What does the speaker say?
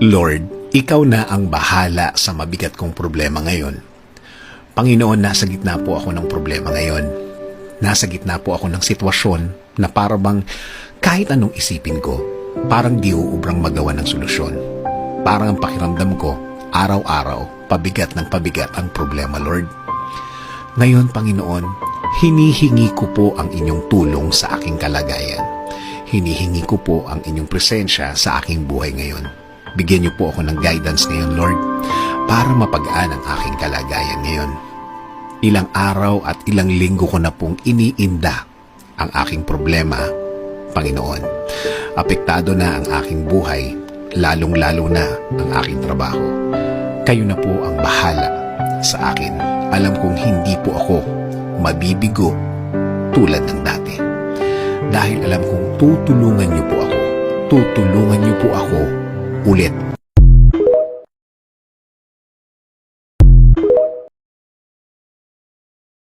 Lord, Ikaw na ang bahala sa mabigat kong problema ngayon. Panginoon, nasa gitna po ako ng problema ngayon. Nasa gitna po ako ng sitwasyon na parang kahit anong isipin ko, parang di uubrang magawa ng solusyon. Parang ang pakiramdam ko, araw-araw, pabigat ng pabigat ang problema, Lord. Ngayon, Panginoon, hinihingi ko po ang inyong tulong sa aking kalagayan. Hinihingi ko po ang inyong presensya sa aking buhay ngayon. Bigyan niyo po ako ng guidance ngayon, Lord, para mapagaan ang aking kalagayan ngayon. Ilang araw at ilang linggo ko na pong iniinda ang aking problema, Panginoon. Apektado na ang aking buhay, lalong-lalo na ang aking trabaho. Kayo na po ang bahala sa akin. Alam kong hindi po ako mabibigo tulad ng dati. Dahil alam kong tutulungan niyo po ako. Tutulungan niyo po ako ulit.